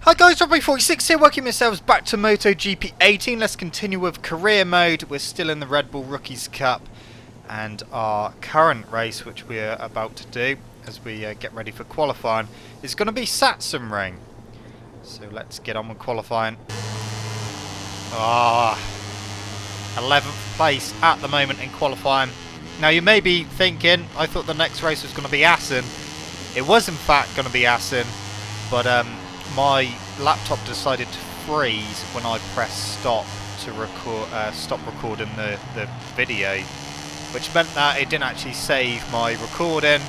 Hi guys, Robbie46 here, welcome yourselves back to MotoGP 18. Let's continue with career mode. We're still in the Red Bull Rookies Cup, and our current race, which we're about to do as we get ready for qualifying, is going to be Sachsenring. So let's get on with qualifying. 11th place at the moment in qualifying. Now you may be thinking, I thought the next race was going to be Assen. It was in fact going to be Assen, but my laptop decided to freeze when I pressed stop to record, stop recording the video, which meant that it didn't actually save my recording,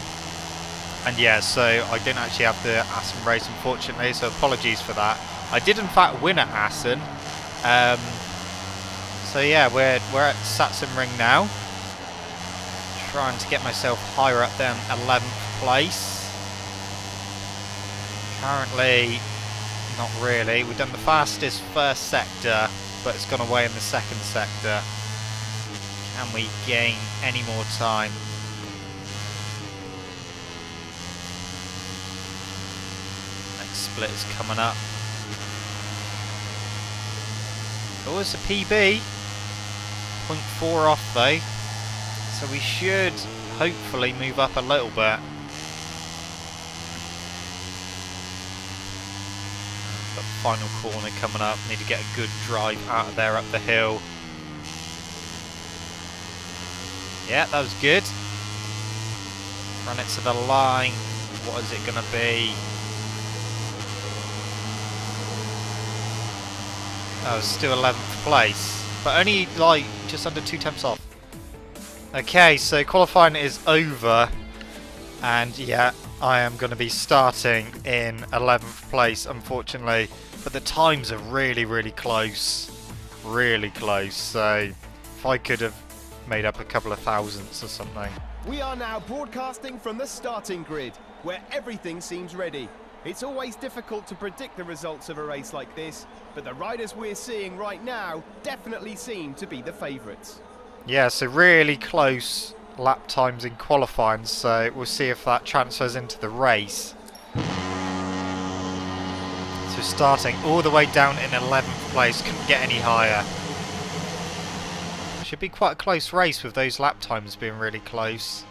and yeah, so I didn't actually have the Assen race, unfortunately, so apologies for that. I did in fact win at Assen, so yeah, we're at Sachsenring now, trying to get myself higher up than 11th place. Currently, not really. We've done the fastest first sector, but it's gone away in the second sector. Can we gain any more time? Next split is coming up. Oh, it's a PB. 0.4 off though. So we should hopefully move up a little bit. Final corner coming up, need to get a good drive out of there up the hill. Yeah, that was good. Run it to the line. What is it going to be? Oh, still 11th place, but only like just under 2 tenths off. Okay, so qualifying is over, and yeah, I am going to be starting in 11th place, unfortunately. But the times are really close. Really close. So if I could have made up a couple of thousandths or something. We are now broadcasting from the starting grid, where everything seems ready. It's always difficult to predict the results of a race like this, but the riders we're seeing right now definitely seem to be the favourites. Yeah, so really close lap times in qualifying, so we'll see if that transfers into the race. So starting all the way down in 11th place, couldn't get any higher. Should be quite a close race with those lap times being really close.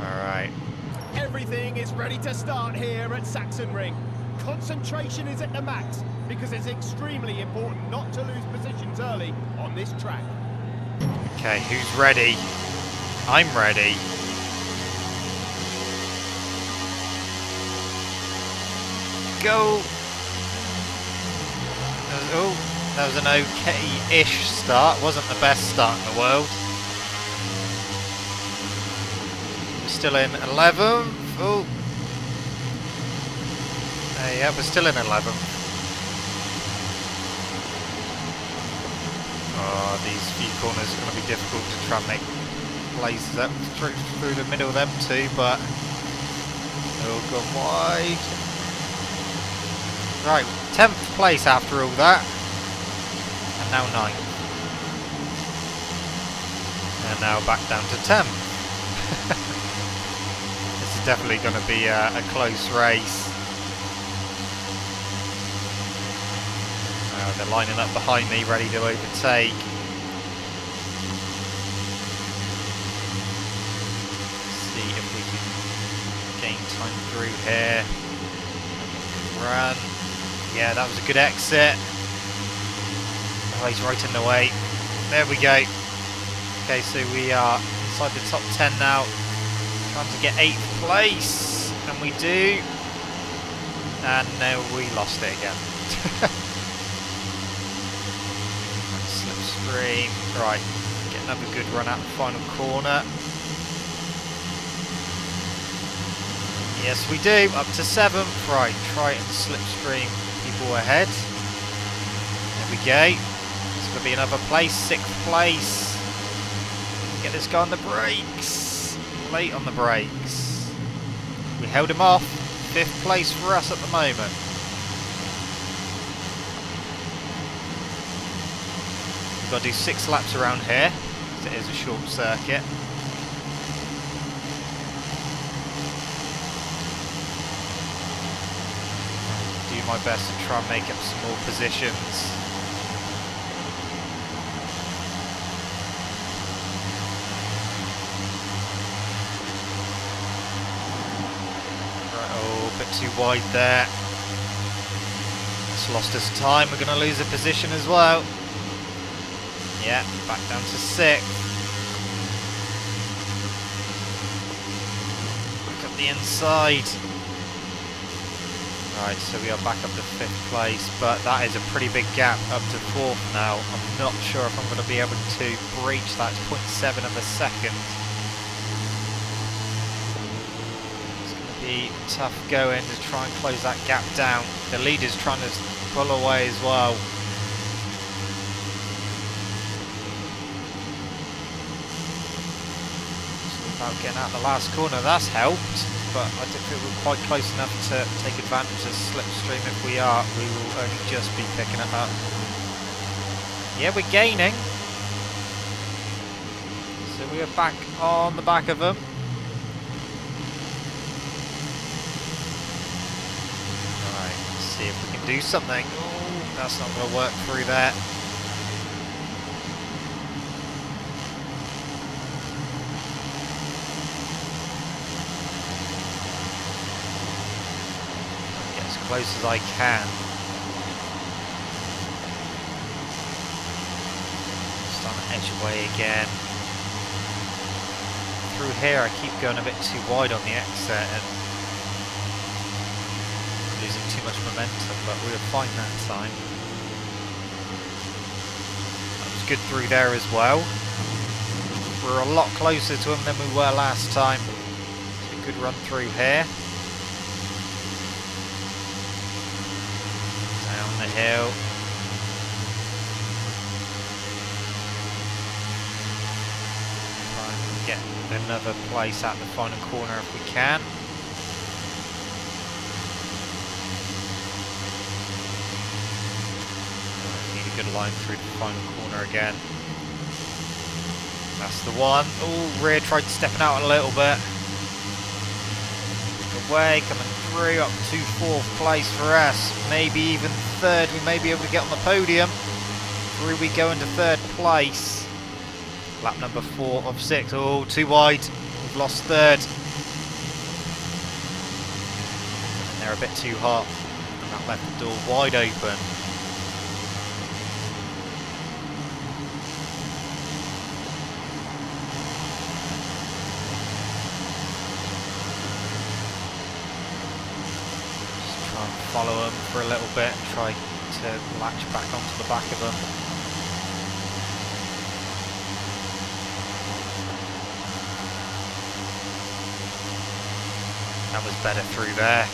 Alright. Everything is ready to start here at Sachsenring. Concentration is at the max, because it's extremely important not to lose positions early on this track. Okay, who's ready? I'm ready. Go! That was an okay-ish start. Wasn't the best start in the world. We're still in 11th. Oh. Yeah, we're still in 11th. Oh, these few corners are going to be difficult to try and make places up through the middle of them too, but they'll go wide. Right, 10th place after all that, and now 9th. And now back down to 10th. This is definitely going to be a close race. They're lining up behind me, ready to overtake. See if we can gain time through here. Run. Yeah, that was a good exit. Oh, he's right in the way. There we go. Okay, so we are inside the top 10 now. Trying to get 8th place. And we do. And now we lost it again. Slipstream. Right, get another good run out the final corner. Yes, we do. Up to 7th. Right, try and slipstream people ahead. There we go. It's going to be another place. 6th place. Get this guy on the brakes. Late on the brakes. We held him off. 5th place for us at the moment. We've got to do 6 laps around here. It is a short circuit. my best to try and make up some more positions. Oh, a bit too wide there. That's lost us time. We're going to lose a position as well. Yeah, back down to 6th. Back up the inside. Right, so we are back up to 5th place, but that is a pretty big gap up to 4th now. I'm not sure if I'm going to be able to breach that 0.7 of a second. Be tough going to try and close that gap down. The leader's trying to pull away as well. Just about getting out the last corner, that's helped, but I don't think we're quite close enough to take advantage of slipstream. If we are, we will only just be picking it up. Yeah, we're gaining. So we are back on the back of them. See if we can do something. Oh, that's not going to work through there. Get as close as I can. Just on the edge away again. Through here I keep going a bit too wide on the exit and losing too much momentum, but we were fine that time. That was good through there as well. We're a lot closer to him than we were last time. So a good run through here. Down the hill. Try and get another place at the final corner if we can. Good line through the final corner again. That's the one. Oh, rear tried stepping out a little bit. Away, coming through up to 4th place for us. Maybe even 3rd. We may be able to get on the podium. Through we go into 3rd place. Lap number 4 of 6. Oh, too wide. We've lost 3rd. And they're a bit too hot. And that left the door wide open. Follow them for a little bit, try to latch back onto the back of them. That was better through there.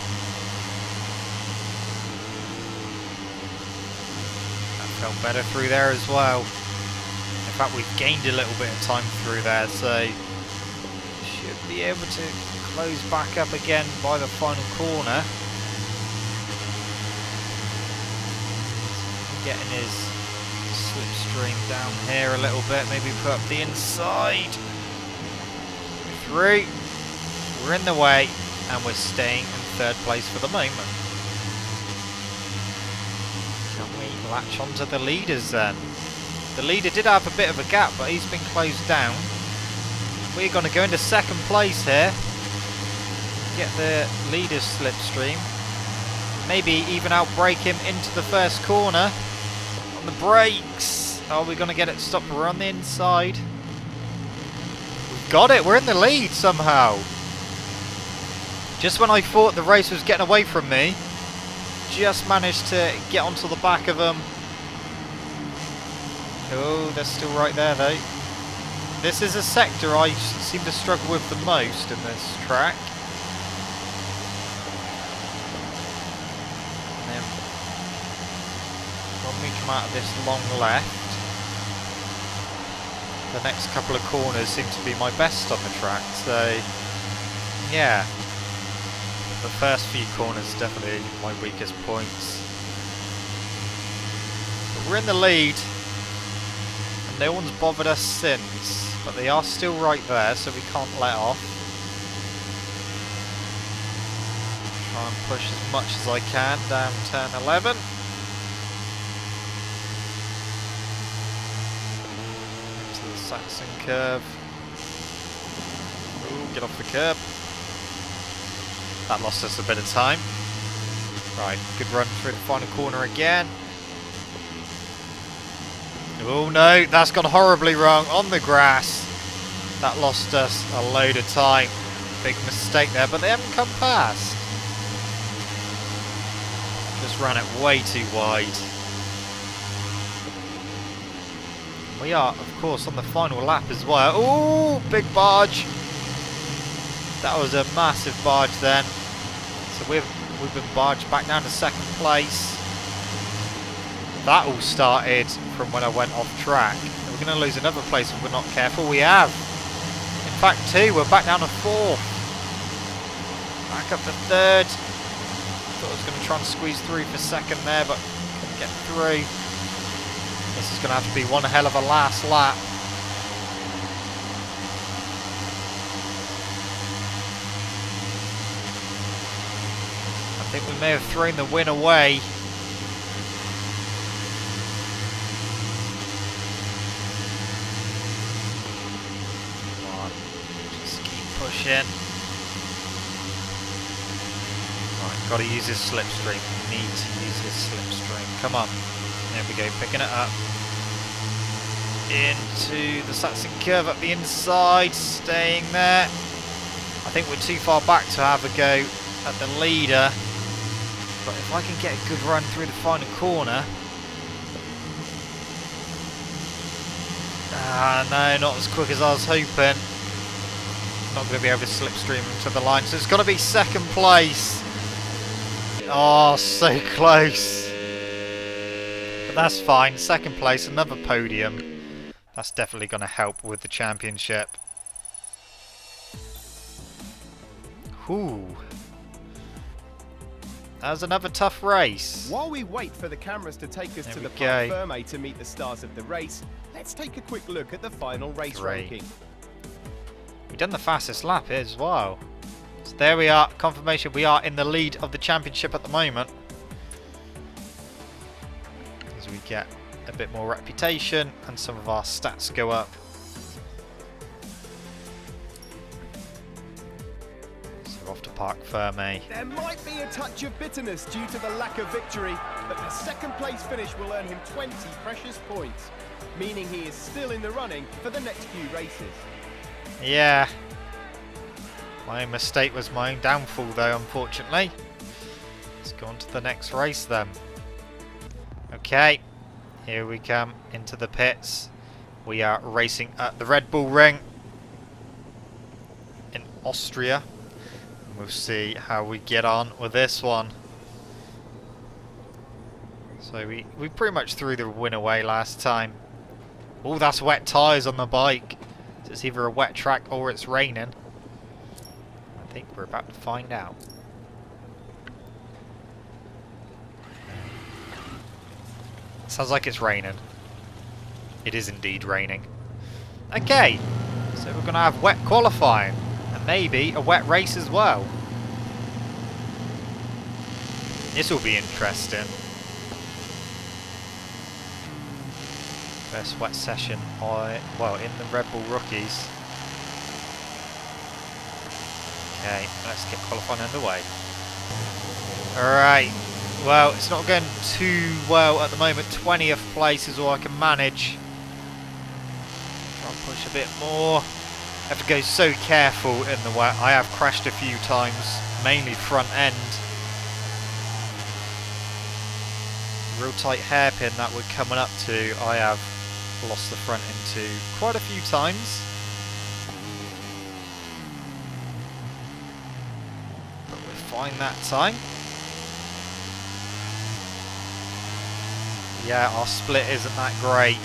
That felt better through there as well. In fact, we've gained a little bit of time through there, so should be able to close back up again by the final corner. Getting his slipstream down here a little bit, maybe put up the inside. Through. We're in the way and we're staying in 3rd place for the moment. Can we latch onto the leaders then? The leader did have a bit of a gap, but he's been closed down. We're going to go into 2nd place here. Get the leader's slipstream. Maybe even outbrake him into the 1st corner. On the brakes. Are we going to get it stopped? We're on the inside. We've got it. We're in the lead somehow. Just when I thought the race was getting away from me, just managed to get onto the back of them. Oh, they're still right there though. This is a sector I seem to struggle with the most in this track. When we come out of this long left, the next couple of corners seem to be my best on the track, so yeah, the first few corners definitely my weakest points. But we're in the lead and no one's bothered us since, but they are still right there, so we can't let off. Try and push as much as I can down turn 11. Into the Saxon curve. Ooh, get off the curb. That lost us a bit of time. Right, good run through the final corner again. Oh no, that's gone horribly wrong on the grass. That lost us a load of time. Big mistake there, but they haven't come past. Just ran it way too wide. We are, of course, on the final lap as well. Oh, big barge. That was a massive barge then. So we've been barged back down to second place. That all started from when I went off track. We're going to lose another place if we're not careful. We have. In fact, 2. We're back down to 4th. Back up to 3rd. Thought I was going to try and squeeze through for 2nd there, but couldn't get through. This is going to have to be one hell of a last lap. I think we may have thrown the win away. Come on, just keep pushing. Right, got to use his slipstream. Need to use his slipstream. Come on. There we go, picking it up. Into the Saxon curve up the inside, staying there. I think we're too far back to have a go at the leader. But if I can get a good run through the final corner. Ah, no, not as quick as I was hoping. Not going to be able to slipstream him to the line. So it's got to be 2nd place. Oh, so close. But that's fine. 2nd place, another podium. That's definitely going to help with the championship. Whew. That was another tough race. While we wait for the cameras to take us to the Parc Fermé to meet the stars of the race, let's take a quick look at the final race ranking. We've done the fastest lap here as well. So there we are, confirmation we are in the lead of the championship at the moment. As we get a bit more reputation and some of our stats go up. So off to Parc Fermé. There might be a touch of bitterness due to the lack of victory, but the 2nd place finish will earn him 20 precious points, meaning he is still in the running for the next few races. Yeah. My own mistake was my own downfall though, unfortunately. Let's go on to the next race then. Okay, here we come into the pits. We are racing at the Red Bull Ring in Austria. We'll see how we get on with this one. So we pretty much threw the win away last time. Oh, that's wet tyres on the bike. So it's either a wet track or it's raining. I think we're about to find out. Sounds like it's raining. It is indeed raining. Okay, so we're going to have wet qualifying. And maybe a wet race as well. This will be interesting. First wet session, well, in the Red Bull Rookies. Okay, let's get qualifying underway. Alright, well, it's not going too well at the moment. 20th place is all I can manage. Try and push a bit more. I have to go so careful in the wet. I have crashed a few times, mainly front end. Real tight hairpin that we're coming up to, I have lost the front into quite a few times. But we're fine that time. Yeah, our split isn't that great.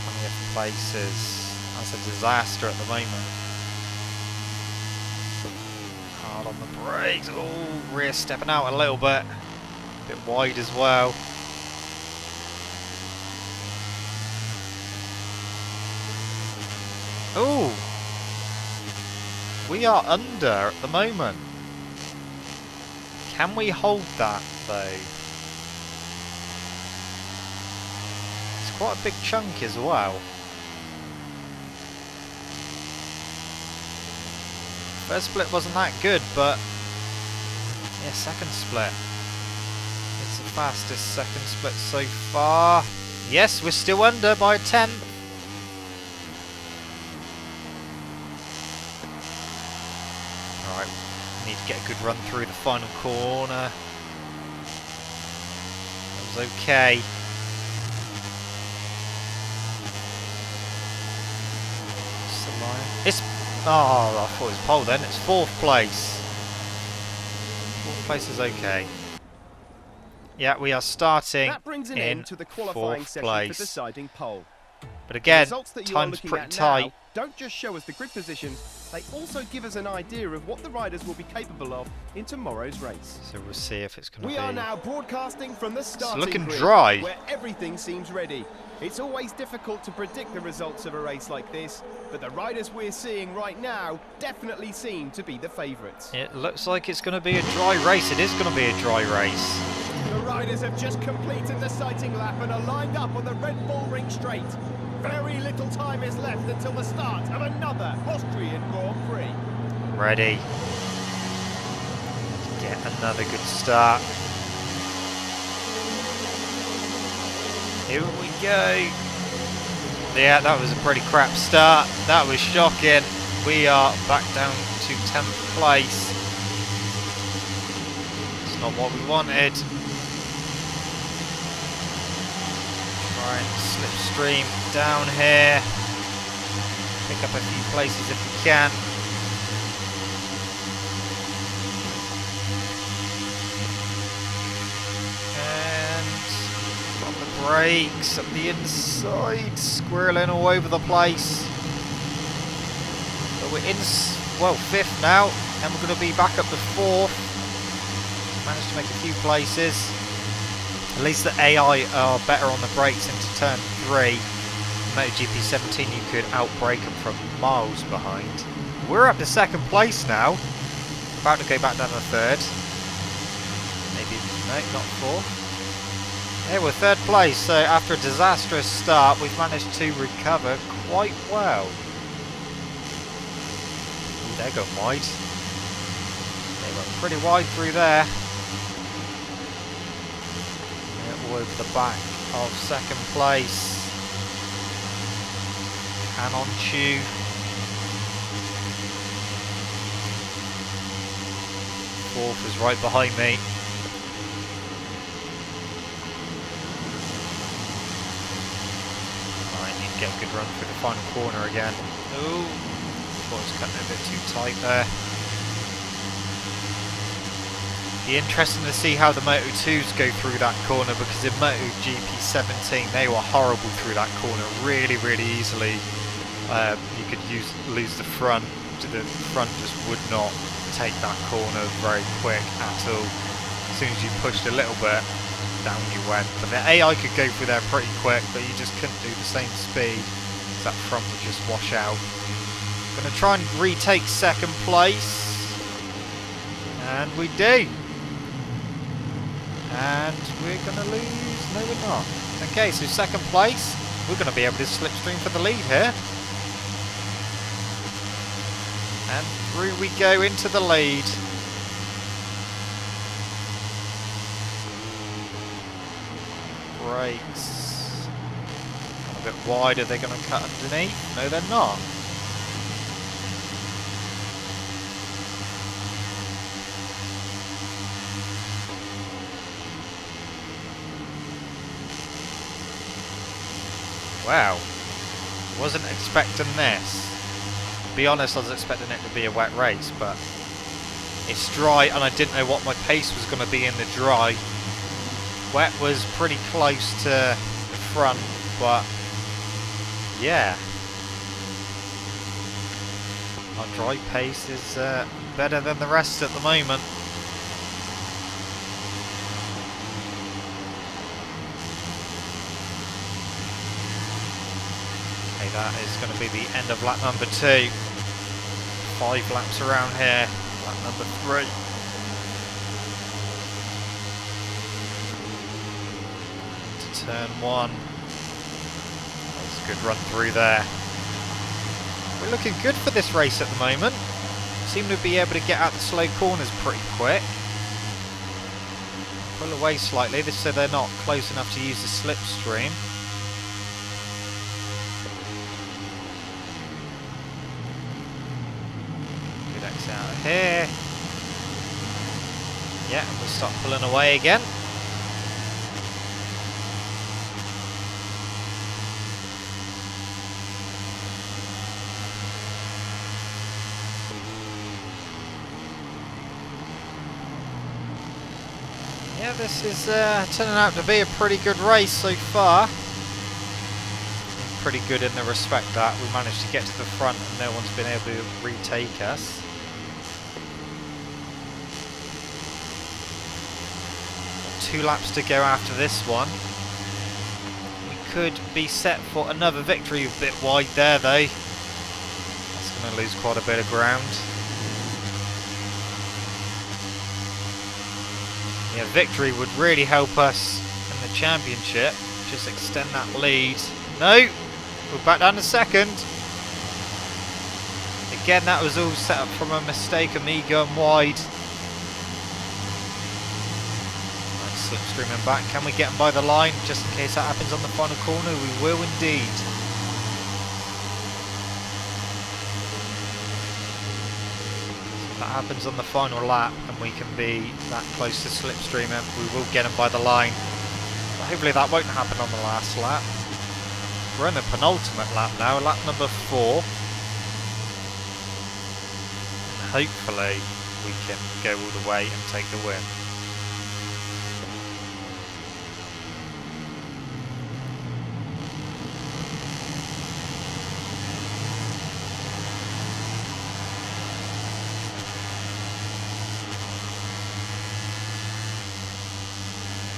20th place that's a disaster at the moment. Hard on the brakes. Oh, rear stepping out a little bit. A bit wide as well. Oh, we are under at the moment. Can we hold that, though? It's quite a big chunk as well. First split wasn't that good, but yeah, second split. It's the fastest second split so far. Yes, we're still under by a tenth. Alright, need to get a good run through the final corner. That was okay. It's... oh, I thought it was pole then. It's 4th place. 4th place is okay. Yeah, we are starting that brings an in end to the qualifying 4th session place. for deciding pole. But again, Results that you time's are looking pretty at tight. now don't just show us the grid positions, they also give us an idea of what the riders will be capable of in tomorrow's race. So we'll see if it's going to be... We are now broadcasting from the starting looking grid, dry. where everything seems ready. It's always difficult to predict the results of a race like this, but the riders we're seeing right now definitely seem to be the favourites. It looks like it's going to be a dry race. It is going to be a dry race. The riders have just completed the sighting lap and are lined up on the Red Bull Ring straight. Very little time is left until the start of another Austrian Grand Prix. Ready. Get another good start. Here we go. Yeah, that was a pretty crap start. That was shocking. We are back down to 10th place. It's not what we wanted. Try and slipstream down here. Pick up a few places if we can. Brakes up the inside, squirreling all over the place. But we're in, well, 5th now, and we're going to be back up to 4th. Managed to make a few places. At least the AI are better on the brakes into turn 3. MotoGP 17, you could outbrake them from miles behind. We're up to 2nd place now. About to go back down to 3rd. Maybe, no, not 4th. Yeah, we're 3rd place, so after a disastrous start, we've managed to recover quite well. Ooh, they're going wide. They went pretty wide through there. Yeah, all over the back of 2nd place. And on Chew. 4th is right behind me. Get a good run through the final corner again. Oh, thought it was cutting it a bit too tight there. Be interesting to see how the Moto2s go through that corner, because in MotoGP 17 they were horrible through that corner really easily. You could lose the front. The front just would not take that corner very quick at all. As soon as you pushed a little bit, down you went. But the AI could go through there pretty quick, but you just couldn't do the same speed. That front would just wash out. Gonna try and retake 2nd place. And we do. And we're gonna lose. No, we're not. Okay, so 2nd place. We're gonna be able to slipstream for the lead here. And through we go into the lead. Brakes. A bit wide, are they going to cut underneath? No, they're not. Wow. Wasn't expecting this. To be honest, I was expecting it to be a wet race, but it's dry and I didn't know what my pace was going to be in the dry. Wet was pretty close to the front, but yeah. Our dry pace is better than the rest at the moment. Okay, that is going to be the end of lap number 2. 5 laps around here, lap number 3. Turn 1. That's a good run through there. We're looking good for this race at the moment. Seem to be able to get out the slow corners pretty quick. Pull away slightly so they're not close enough to use the slipstream. Good exit out of here. Yeah, and we'll start pulling away again. Yeah, this is turning out to be a pretty good race so far. Pretty good in the respect that we managed to get to the front and no one's been able to retake us. Got 2 laps to go after this one. We could be set for another victory. A bit wide there though. That's going to lose quite a bit of ground. Yeah, victory would really help us in the championship. Just extend that lead. No! We're back down to second. Again, that was all set up from a mistake of me going wide. Nice slipstreaming back. Can we get them by the line? Just in case that happens on the final corner, we will indeed. That happens on the final lap and we can be that close to slipstreaming, we will get them by the line. But hopefully that won't happen on the last lap. We're in the penultimate lap now, lap number 4. And hopefully we can go all the way and take the win.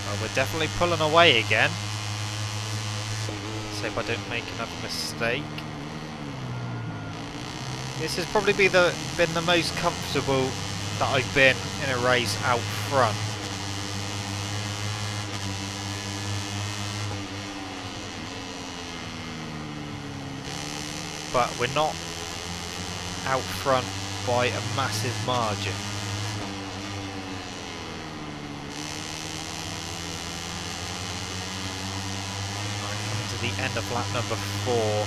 Well, we're definitely pulling away again. So if I don't make another mistake. This has probably been the most comfortable that I've been in a race out front. But we're not out front by a massive margin. The end of lap number 4.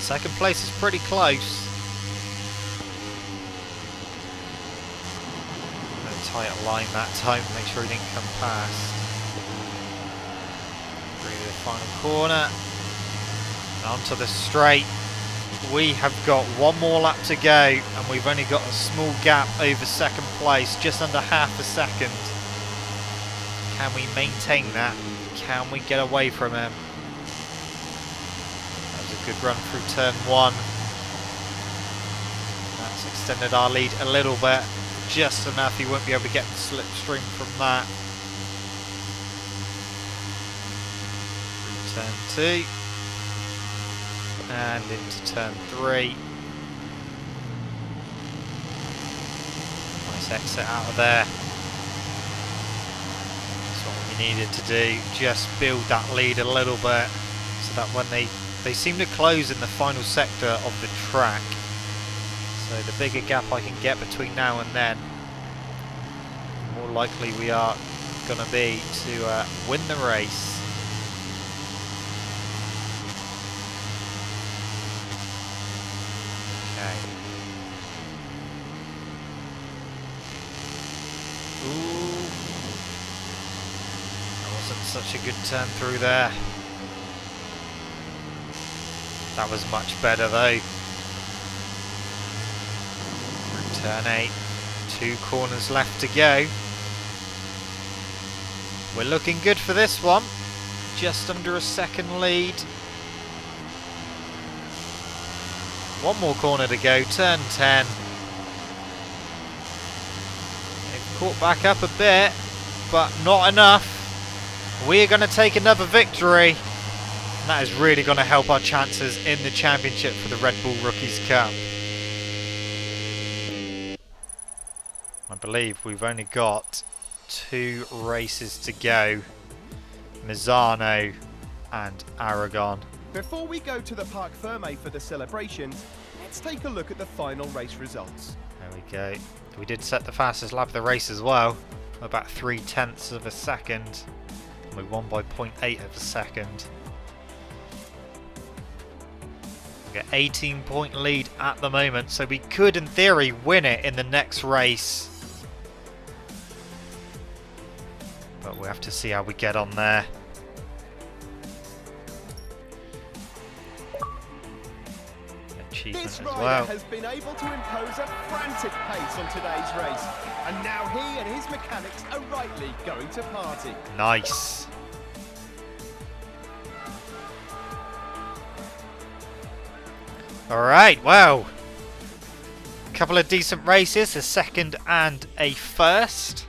Second place is pretty close. A tight line that time, make sure he didn't come past. Through the final corner. And onto the straight. We have got one more lap to go and we've only got a small gap over second place, just under half a second. Can we maintain that? Can we get away from him? That was a good run through turn 1. That's extended our lead a little bit. Just enough, he won't be able to get the slipstream from that. Through turn 2. And into turn 3. Nice exit out of there. Needed to do, just build that lead a little bit so that when they seem to close in the final sector of the track, so the bigger gap I can get between now and then, the more likely we are going to be to win the race. Okay. Ooh. Such a good turn through there. That was much better though. Turn 8, 2 corners left to go. We're looking good for this one. Just under a second lead. One more corner to go, turn 10. They've caught back up a bit, but not enough. We're going to take another victory, and that is really going to help our chances in the championship for the Red Bull Rookies Cup. I believe we've only got 2 races to go. Misano and Aragon. Before we go to the Parc Fermé for the celebrations, let's take a look at the final race results. There we go. We did set the fastest lap of the race as well, about 0.3 of a second. We won by 0.8 of a second. We get 18-point lead at the moment, so we could, in theory, win it in the next race. But we have to see how we get on there. This As rider well. has been able to impose a frantic pace on today's race, and now he and his mechanics are rightly going to party. Nice. Alright, well, a couple of decent races, a second and a first.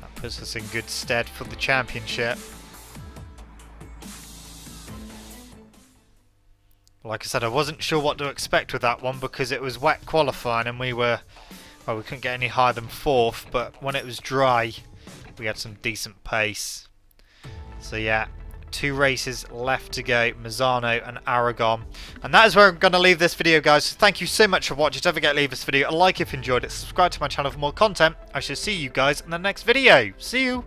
That puts us in good stead for the championship. Like I said, I wasn't sure what to expect with that one because it was wet qualifying and we couldn't get any higher than 4th, but when it was dry, we had some decent pace. So yeah, 2 races left to go, Misano and Aragon. And that is where I'm going to leave this video, guys. So thank you so much for watching. Don't forget to leave this video a like if you enjoyed it. Subscribe to my channel for more content. I shall see you guys in the next video. See you!